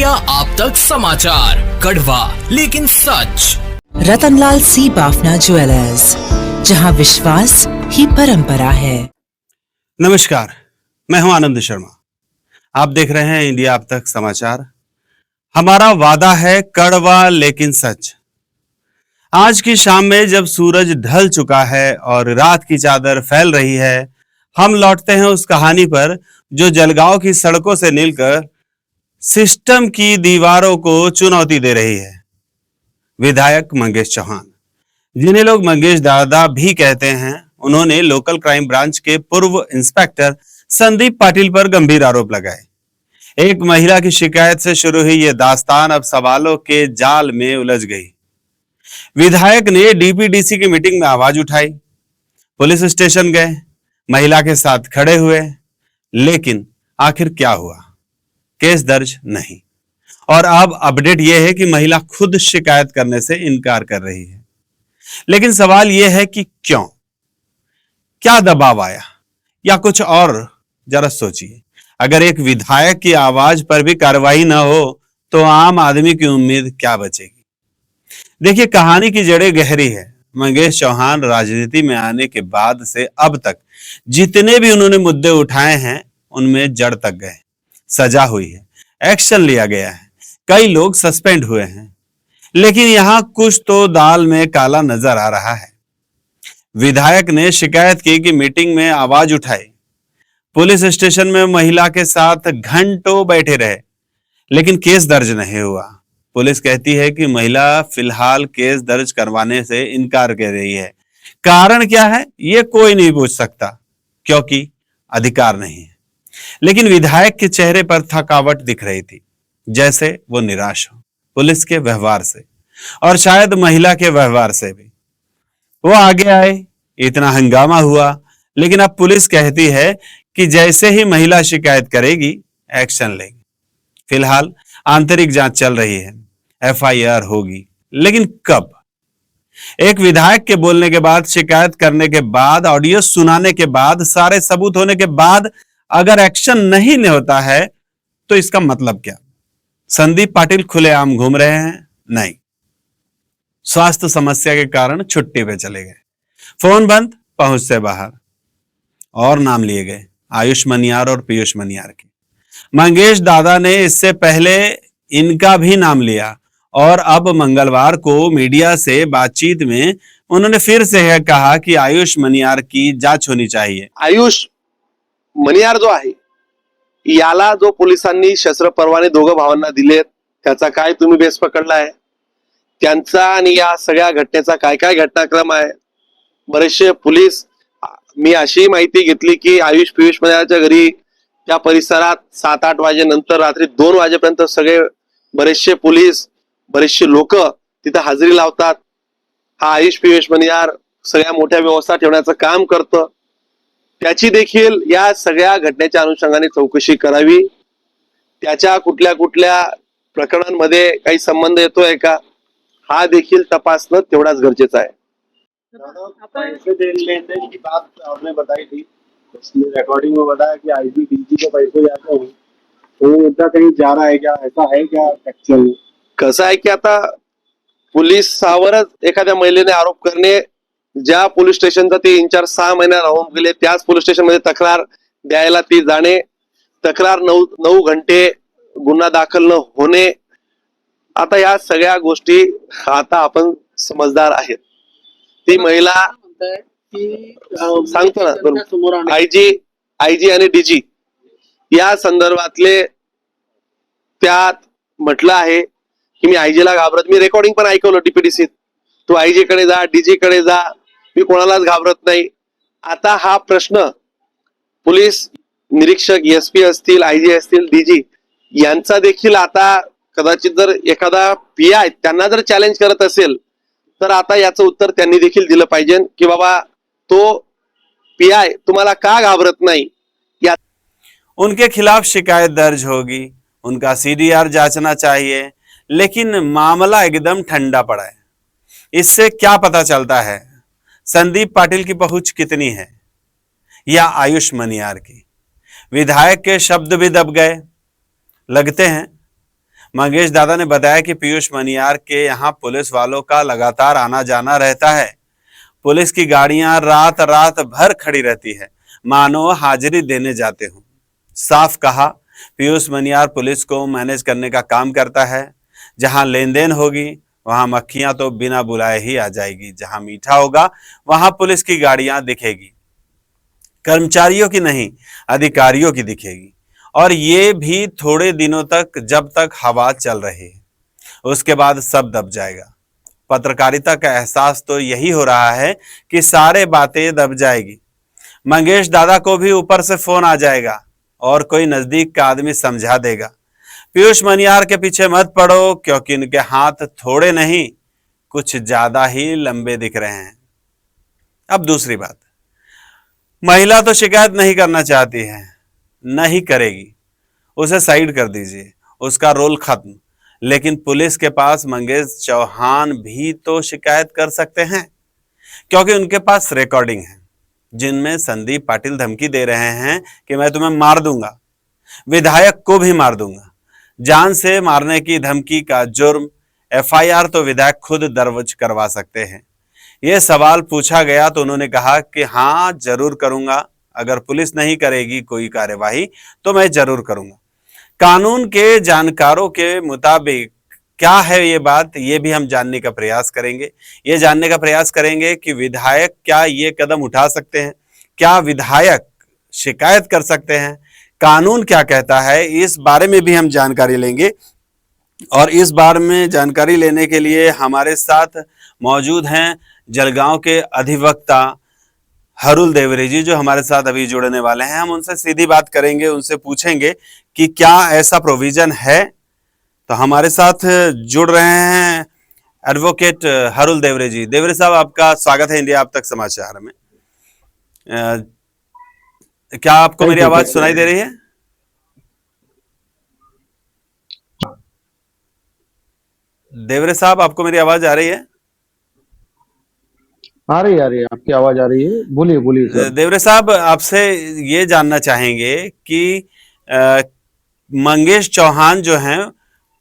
India आप तक समाचार, कड़वा लेकिन सच। रतनलाल सी बाफना ज्वेलर्स, जहां विश्वास ही परंपरा है। नमस्कार, मैं हूं आनंद शर्मा। आप देख रहे हैं इंडिया आप तक समाचार। हमारा वादा है कड़वा लेकिन सच। आज की शाम में जब सूरज ढल चुका है और रात की चादर फैल रही है, हम लौटते हैं उस कहानी पर जो जलगांव की सड़कों से निकलकर सिस्टम की दीवारों को चुनौती दे रही है। विधायक मंगेश चौहान, जिन्हें लोग मंगेश दादा भी कहते हैं, उन्होंने लोकल क्राइम ब्रांच के पूर्व इंस्पेक्टर संदीप पाटिल पर गंभीर आरोप लगाए। एक महिला की शिकायत से शुरू हुई यह दास्तान अब सवालों के जाल में उलझ गई। विधायक ने डीपीडीसी की मीटिंग में आवाज उठाई, पुलिस स्टेशन गए, महिला के साथ खड़े हुए, लेकिन आखिर क्या हुआ? केस दर्ज नहीं। और अब अपडेट यह है कि महिला खुद शिकायत करने से इनकार कर रही है। लेकिन सवाल यह है कि क्यों? क्या दबाव आया या कुछ और? जरा सोचिए, अगर एक विधायक की आवाज पर भी कार्रवाई ना हो तो आम आदमी की उम्मीद क्या बचेगी? देखिए, कहानी की जड़ें गहरी है। मंगेश चौहान राजनीति में आने के बाद से अब तक जितने भी उन्होंने मुद्दे उठाए हैं, उनमें जड़ तक गए, सजा हुई है, एक्शन लिया गया है, कई लोग सस्पेंड हुए हैं। लेकिन यहां कुछ तो दाल में काला नजर आ रहा है। विधायक ने शिकायत की कि मीटिंग में आवाज उठाई, पुलिस स्टेशन में महिला के साथ घंटों बैठे रहे, लेकिन केस दर्ज नहीं हुआ। पुलिस कहती है कि महिला फिलहाल केस दर्ज करवाने से इनकार कर रही है। कारण क्या है यह कोई नहीं पूछ सकता, क्योंकि अधिकार नहीं है। लेकिन विधायक के चेहरे पर थकावट दिख रही थी, जैसे वो निराश हो पुलिस के व्यवहार से और शायद महिला के व्यवहार से भी। वो आगे आए, इतना हंगामा हुआ, लेकिन अब पुलिस कहती है कि जैसे ही महिला शिकायत करेगी, एक्शन लेगी। फिलहाल आंतरिक जांच चल रही है, एफआईआर होगी, लेकिन कब? एक विधायक के बोलने के बाद, शिकायत करने के बाद, ऑडियो सुनाने के बाद, सारे सबूत होने के बाद अगर एक्शन नहीं होता है तो इसका मतलब क्या? संदीप पाटिल खुलेआम घूम रहे हैं? नहीं, स्वास्थ्य समस्या के कारण छुट्टी पे चले गए, फोन बंद, पहुंच से बाहर, और नाम लिए गए आयुष मनियार और पीयूष मनियार के। मंगेश दादा ने इससे पहले इनका भी नाम लिया और अब मंगलवार को मीडिया से बातचीत में उन्होंने फिर से यह कहा कि आयुष मनियार की जांच होनी चाहिए। आयुष मनियार जो आहे, याला जो पोलिसांनी शस्त्र परवाने दोघं भावांना दिलेत, त्याचा काय तुम्ही बेस पकडलाय? त्यांचा आणि या सगळ्या घटनेचा काय काय घटनाक्रम आहे? बरेचसे पोलीस, मी अशी माहिती घेतली की आयुष पियुष मनियारच्या घरी त्या परिसरात 7-8 वाजेनंतर रात्री 2 वाजेपर्यंत सगळे बरेचसे पोलीस, बरेचसे लोक तिथे हजेरी लावतात। हा आयुष पियुष मनियार सगळ्या मोठ्या व्यवस्था ठेवण्याचं काम करतं। त्याची देखील या सगळ्या घटनेच्या अनुषंगाने चौकशी करावी। त्याच्या कुठल्या कुठल्या प्रकरणांमध्ये काही संबंध येतोय का, हा देखील तपासणं तेवढाच गरजेचं आहे। पैसे लेने की बात आपने बताई थी, उसमें रिकॉर्डिंग में बताया कि आईजी डीजी को पैसे जाते हैं, तो उनका कहीं जा रहा है क्या? ऐसा है क्या एक्चुअल? कसं आहे की आता पोलिसावरच एखाद्या महिलेने आरोप करणे, ज्या पोलीस स्टेशनचा ते इंचार्ज 6 महिना राहून गेले, त्याच पोलीस स्टेशन मध्ये तक्रार द्यायला ती जाणे, तक्रार 9 घंटे गुन्हा दाखल न होणे। आता या सगळ्या गोष्टी आता आपण समजदार आहेत। ती महिला सांगतो ना, आयजी आणि डीजी या संदर्भातले त्यात म्हटलं आहे की मी आयजीला घाबरत, मी रेकॉर्डिंग पण ऐकवलं डीपीडीसीत, तू आयजी कडे जा, डीजी कडे जा, मी कोणालाच घाबरत नाही। आता हा प्रश्न पोलीस निरीक्षक, एसपी असतील, आयजी असतील, डीजी यांचा देखील आता कदाचित जर एखादा पीआय त्यांना जर चॅलेंज करत असेल तर आता याचं उत्तर त्यांनी देखील दिलं पाहिजे की बाबा तो पीआय तुम्हाला का घाबरत नहीं। उनके खिलाफ शिकायत दर्ज होगी, उनका सीडीआर जांचना चाहिए, लेकिन मामला एकदम ठंडा पड़ा है। इससे क्या पता चलता है? संदीप पाटिल की पहुंच कितनी है या आयुष मनियार की? विधायक के शब्द भी दब गए लगते हैं। मंगेश दादा ने बताया कि पीयूष मनियार के यहाँ पुलिस वालों का लगातार आना जाना रहता है। पुलिस की गाड़ियां रात रात भर खड़ी रहती है, मानो हाजिरी देने जाते हों। साफ कहा, पीयूष मनियार पुलिस को मैनेज करने का काम करता है। जहां लेन देन होगी वहां मक्खियां तो बिना बुलाए ही आ जाएगी, जहां मीठा होगा वहां पुलिस की गाड़ियां दिखेगी, कर्मचारियों की नहीं अधिकारियों की दिखेगी। और ये भी थोड़े दिनों तक, जब तक हवा चल रही है। उसके बाद सब दब जाएगा। पत्रकारिता का एहसास तो यही हो रहा है कि सारे बातें दब जाएगी। मंगेश दादा को भी ऊपर से फोन आ जाएगा और कोई नजदीक का आदमी समझा देगा, पीयूष मनियार के पीछे मत पड़ो, क्योंकि इनके हाथ थोड़े नहीं कुछ ज्यादा ही लंबे दिख रहे हैं। अब दूसरी बात, महिला तो शिकायत नहीं करना चाहती है, नहीं करेगी, उसे साइड कर दीजिए, उसका रोल खत्म। लेकिन पुलिस के पास मंगेश चौहान भी तो शिकायत कर सकते हैं, क्योंकि उनके पास रिकॉर्डिंग है जिनमें संदीप पाटिल धमकी दे रहे हैं कि मैं तुम्हें मार दूंगा, विधायक को भी मार दूंगा। जान से मारने की धमकी का जुर्म एफआईआर तो विधायक खुद दर्ज करवा सकते हैं। यह सवाल पूछा गया तो उन्होंने कहा कि हाँ जरूर करूंगा, अगर पुलिस नहीं करेगी कोई कार्यवाही तो मैं जरूर करूंगा। कानून के जानकारों के मुताबिक क्या है ये बात, ये भी हम जानने का प्रयास करेंगे। ये जानने का प्रयास करेंगे कि विधायक क्या ये कदम उठा सकते हैं, क्या विधायक शिकायत कर सकते हैं, कानून क्या कहता है, इस बारे में भी हम जानकारी लेंगे। और इस बारे में जानकारी लेने के लिए हमारे साथ मौजूद हैं जलगांव के अधिवक्ता हरुल देवरे जी, जो हमारे साथ अभी जुड़ने वाले हैं। हम उनसे सीधी बात करेंगे, उनसे पूछेंगे कि क्या ऐसा प्रोविजन है। तो हमारे साथ जुड़ रहे हैं एडवोकेट हरुल देवरे जी। देवरे साहब, आपका स्वागत है इंडिया आप तक समाचार में। क्या आपको मेरी आवाज सुनाई दे रही है? देवरे साहब, आपको मेरी आवाज आ रही है? आ रही है, आपकी आवाज आ रही है, बोलिए बोलिए सर। देवरे साहब, आपसे ये जानना चाहेंगे कि मंगेश चौहान जो हैं,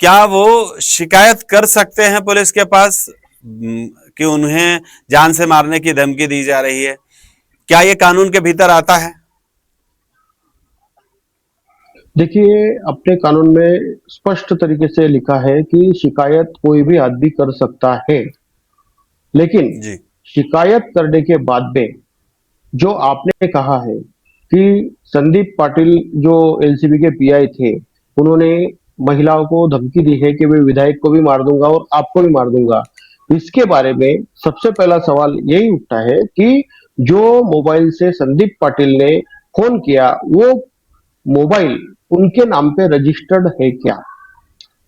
क्या वो शिकायत कर सकते हैं पुलिस के पास कि उन्हें जान से मारने की धमकी दी जा रही है? क्या ये कानून के भीतर आता है? देखिए, अपने कानून में स्पष्ट तरीके से लिखा है कि शिकायत कोई भी आदमी कर सकता है, लेकिन जी शिकायत करने के बाद में जो आपने कहा है कि संदीप पाटिल जो एलसीबी के पीआई थे, उन्होंने महिलाओं को धमकी दी है कि मैं विधायक को भी मार दूंगा और आपको भी मार दूंगा। इसके बारे में सबसे पहला सवाल यही उठता है कि जो मोबाइल से संदीप पाटिल ने फोन किया, वो मोबाइल उनके नाम पे रजिस्टर्ड है क्या?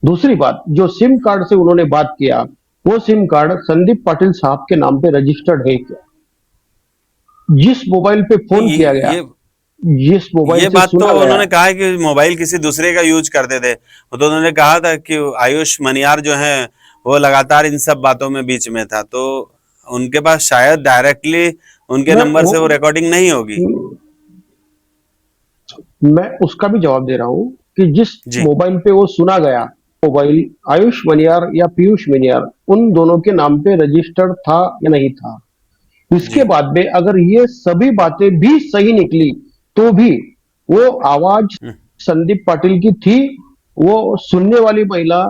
दूसरी बात, जो सिम कार्ड से उन्होंने बात किया, वो सिम कार्ड संदीप पाटिल साहब के नाम पे रजिस्टर्ड है क्या? जिस मोबाइल पे फोन किया गया, जिस मोबाइल ये से बात तो सुना गया, उन्होंने कहा है कि मोबाइल किसी दूसरे का यूज करते थे। तो उन्होंने कहा था कि आयुष मनियार जो है वो लगातार इन सब बातों में बीच में था, तो उनके पास शायद डायरेक्टली उनके नंबर से वो रिकॉर्डिंग नहीं होगी। मैं उसका भी जवाब दे रहा हूं कि जिस जी मोबाइल पे वो सुना गया, मोबाइल आयुष मनियार या पीयूष मनियार, उन दोनों के नाम पे रजिस्टर्ड था या नहीं था। इसके बाद में अगर ये सभी बातें भी सही निकली तो भी वो आवाज संदीप पाटिल की थी, वो सुनने वाली महिला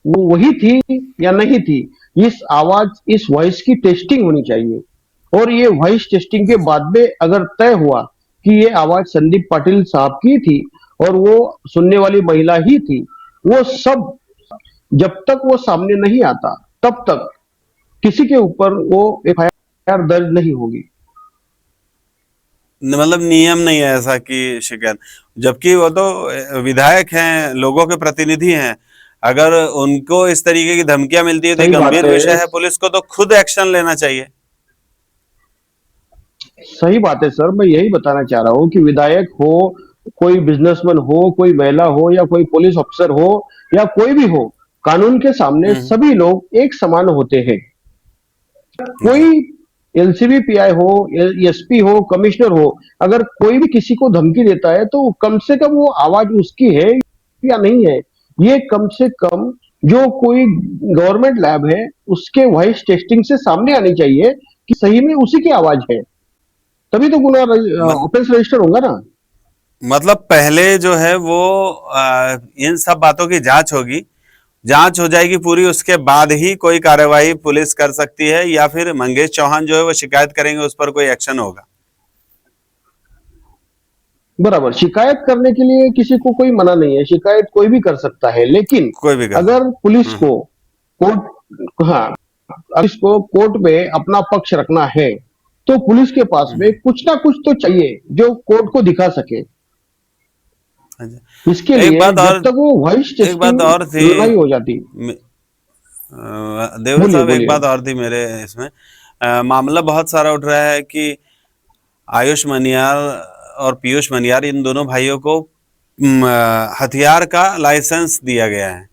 वो वही थी या नहीं थी, इस आवाज, इस वॉइस की टेस्टिंग होनी चाहिए। और ये वॉइस टेस्टिंग के बाद में अगर तय हुआ कि ये आवाज संदीप पाटिल साहब की थी और वो सुनने वाली महिला ही थी, वो सब जब तक वो सामने नहीं आता तब तक किसी के ऊपर वो एफआईआर दर्ज नहीं होगी। मतलब नियम नहीं है ऐसा कि शिकायत, जबकि वो तो विधायक हैं, लोगों के प्रतिनिधि हैं। अगर उनको इस तरीके की धमकियां मिलती है तो गंभीर विषय है, पुलिस को तो खुद एक्शन लेना चाहिए। सही बात है सर, मैं यही बताना चाह रहा हूँ कि विधायक हो, कोई बिजनेसमैन हो, कोई महिला हो या कोई पुलिस अफसर हो या कोई भी हो, कानून के सामने सभी लोग एक समान होते हैं। कोई एलसीबी पीआई हो, एसपी हो, कमिश्नर हो, अगर कोई भी किसी को धमकी देता है तो कम से कम वो आवाज उसकी है या नहीं है, ये कम से कम जो कोई गवर्नमेंट लैब है उसके वॉइस टेस्टिंग से सामने आनी चाहिए कि सही में उसी की आवाज है, तभी तो गुना मत, ऑफेंस रजिस्टर होगा ना। मतलब पहले जो है वो इन सब बातों की जांच होगी, जांच हो जाएगी पूरी, उसके बाद ही कोई कार्यवाही पुलिस कर सकती है, या फिर मंगेश चौहान जो है वो शिकायत करेंगे, उस पर कोई एक्शन होगा। बराबर, शिकायत करने के लिए किसी को कोई मना नहीं है, शिकायत कोई भी कर सकता है, लेकिन कोई भी कर अगर पुलिस को कोर्ट, हाँ, पुलिस को कोर्ट में अपना पक्ष रखना है तो पुलिस के पास में कुछ ना कुछ तो चाहिए जो कोर्ट को दिखा सके। इसके एक लिए बात और, जब तक वो वॉइस एक बात टेस्टिंग और थी नहीं हो जाती। देवर बोलिए साहब, एक बोलिए। बात और थी मेरे इसमें, मामला बहुत सारा उठ रहा है कि आयुष मनियार और पीयूष मनियार, इन दोनों भाइयों को हथियार का लाइसेंस दिया गया है।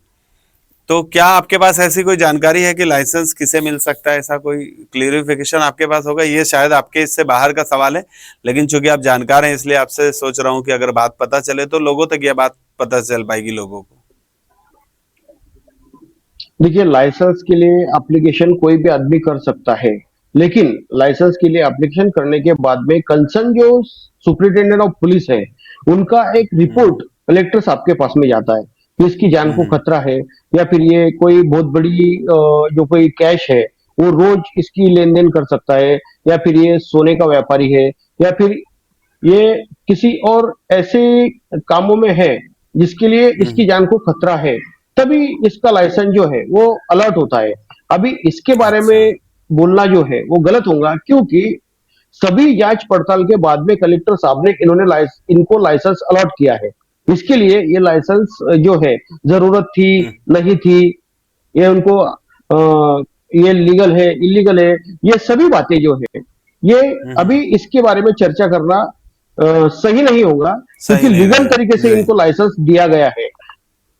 तो क्या आपके पास ऐसी कोई जानकारी है कि लाइसेंस किसे मिल सकता है? ऐसा कोई क्लियरिफिकेशन आपके पास होगा? ये शायद आपके इससे बाहर का सवाल है, लेकिन चूंकि आप जानकार हैं इसलिए आपसे सोच रहा हूं कि अगर बात पता चले तो लोगों तक यह बात पता चल पाएगी लोगों को। देखिए, लाइसेंस के लिए एप्लीकेशन कोई भी आदमी कर सकता है, लेकिन लाइसेंस के लिए एप्लीकेशन करने के बाद में कंसर्न जो सुपरिटेंडेंट ऑफ पुलिस है उनका एक रिपोर्ट कलेक्टर साहब के पास में जाता है कि इसकी जान को खतरा है, या फिर ये कोई बहुत बड़ी जो कोई कैश है वो रोज इसकी लेन देन कर सकता है, या फिर ये सोने का व्यापारी है, या फिर ये किसी और ऐसे कामों में है जिसके लिए इसकी जान को खतरा है, तभी इसका लाइसेंस जो है वो अलर्ट होता है। अभी इसके बारे अच्छा। में बोलना जो है वो गलत होगा, क्योंकि सभी जांच पड़ताल के बाद में कलेक्टर साहब ने इनको लाइसेंस अलॉट किया है। इसके लिए ये लाइसेंस जो है जरूरत थी नहीं थी, ये उनको ये लीगल है इलीगल है, ये सभी बातें जो है ये अभी इसके बारे में चर्चा करना सही नहीं होगा, सही क्योंकि नहीं लीगल रहेगा तरीके से जी। इनको लाइसेंस दिया गया है।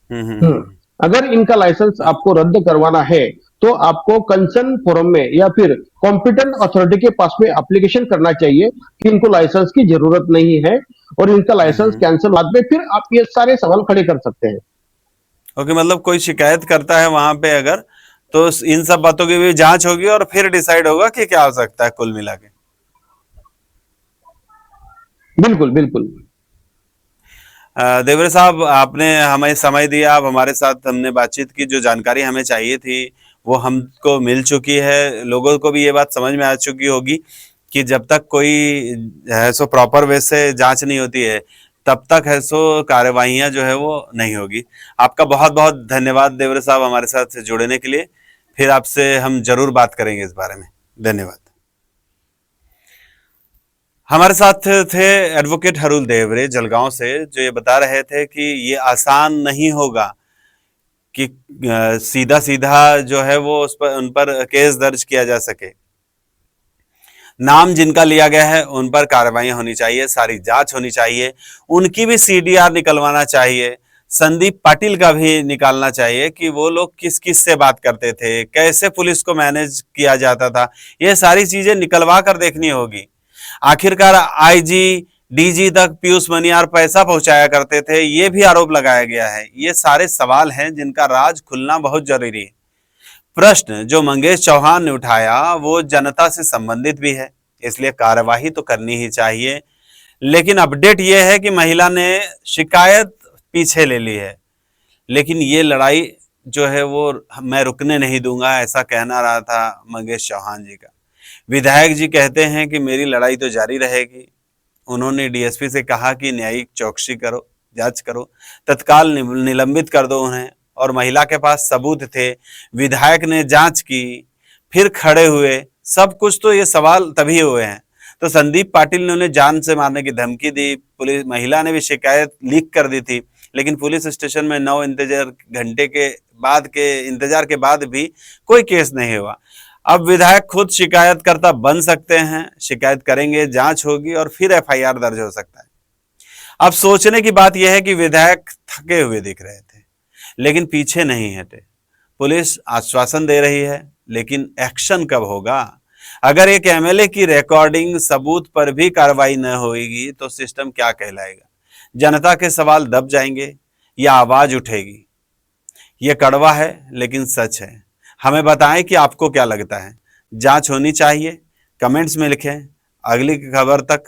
हम्म, अगर इनका लाइसेंस आपको रद्द करवाना है तो आपको कंसर्न फोरम में या फिर कॉम्पिटेंट अथॉरिटी के पास में एप्लीकेशन करना चाहिए कि इनको लाइसेंस की जरूरत नहीं है, और इनका लाइसेंस कैंसिल बाद में फिर आप ये सारे सवाल खड़े कर सकते हैं। ओके, मतलब कोई शिकायत करता है वहां पे अगर, तो इन सब बातों की भी जांच होगी और फिर डिसाइड होगा कि क्या हो सकता है कुल मिला के। बिल्कुल बिल्कुल। देवरे साहब, आपने हमें समय दिया, आप हमारे साथ हमने बातचीत की, जो जानकारी हमें चाहिए थी वो हमको मिल चुकी है। लोगों को भी ये बात समझ में आ चुकी होगी कि जब तक कोई है सो प्रॉपर वे से जांच नहीं होती है तब तक है सो कार्यवाहियां जो है वो नहीं होगी। आपका बहुत बहुत धन्यवाद देवरे साहब हमारे साथ जुड़ने के लिए। फिर आपसे हम जरूर बात करेंगे इस बारे में। धन्यवाद। हमारे साथ थे एडवोकेट हरुल देवरे जलगांव से, जो ये बता रहे थे कि ये आसान नहीं होगा कि सीधा सीधा जो है वो उन पर केस दर्ज किया जा सके। नाम जिनका लिया गया है उन पर कार्रवाई होनी चाहिए, सारी जांच होनी चाहिए, उनकी भी सीडीआर निकलवाना चाहिए, संदीप पाटिल का भी निकालना चाहिए कि वो लोग किस किस से बात करते थे, कैसे पुलिस को मैनेज किया जाता था, ये सारी चीजें निकलवा कर देखनी होगी। आखिरकार आईजी डीजी तक पीयूष मनियार पैसा पहुंचाया करते थे, ये भी आरोप लगाया गया है। ये सारे सवाल हैं जिनका राज खुलना बहुत जरूरी है। प्रश्न जो मंगेश चौहान ने उठाया वो जनता से संबंधित भी है, इसलिए कार्यवाही तो करनी ही चाहिए। लेकिन अपडेट यह है कि महिला ने शिकायत पीछे ले ली है, लेकिन ये लड़ाई जो है वो मैं रुकने नहीं दूंगा, ऐसा कहना रहा था मंगेश चौहान जी का। विधायक जी कहते हैं कि मेरी लड़ाई तो जारी रहेगी। उन्होंने डीएसपी से कहा कि न्यायिक चौकसी करो, जांच करो, तत्काल निलंबित कर दो उन्हें, और महिला के पास सबूत थे। विधायक ने जांच की, फिर खड़े हुए, सब कुछ तो ये सवाल तभी हुए हैं। तो संदीप पाटिल ने उन्हें जान से मारने की धमकी दी, पुलिस महिला ने भी शिकायत लीक कर दी थी, लेकिन पुलिस स्टेशन में 9 घंटे के बाद के इंतजार के बाद भी कोई केस नहीं हुआ। अब विधायक खुद शिकायतकर्ता बन सकते हैं, शिकायत करेंगे, जांच होगी और फिर एफआईआर दर्ज हो सकता है। अब सोचने की बात यह है कि विधायक थके हुए दिख रहे थे लेकिन पीछे नहीं हटे। पुलिस आश्वासन दे रही है, लेकिन एक्शन कब होगा? अगर एक एमएलए की रिकॉर्डिंग सबूत पर भी कार्रवाई न होगी तो सिस्टम क्या कहलाएगा? जनता के सवाल दब जाएंगे या आवाज उठेगी? ये कड़वा है लेकिन सच है। हमें बताएं कि आपको क्या लगता है। जांच होनी चाहिए, कमेंट्स में लिखें। अगली खबर तक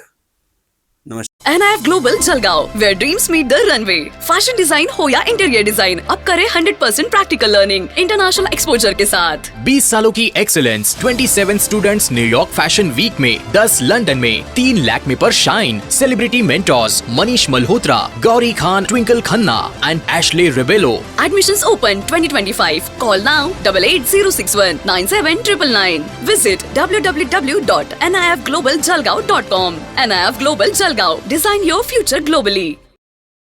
नमस्कार। NIF Global Jalgaon, where dreams meet the runway. Fashion design हो या इंटीरियर डिजाइन, अब करें 100% प्रैक्टिकल लर्निंग इंटरनेशनल एक्सपोजर के साथ। 20 सालों की excellence, 27 students New York fashion week में, 10 लंदन में, 3 लाख में पर shine. Celebrity mentors Manish Malhotra, Gauri Khan, Twinkle Khanna and Ashley Rebello. Admissions open 2025. Call now 8806197999. Visit www.nifglobaljalgaon.com. NIF Global Jalgaon. Design your future globally.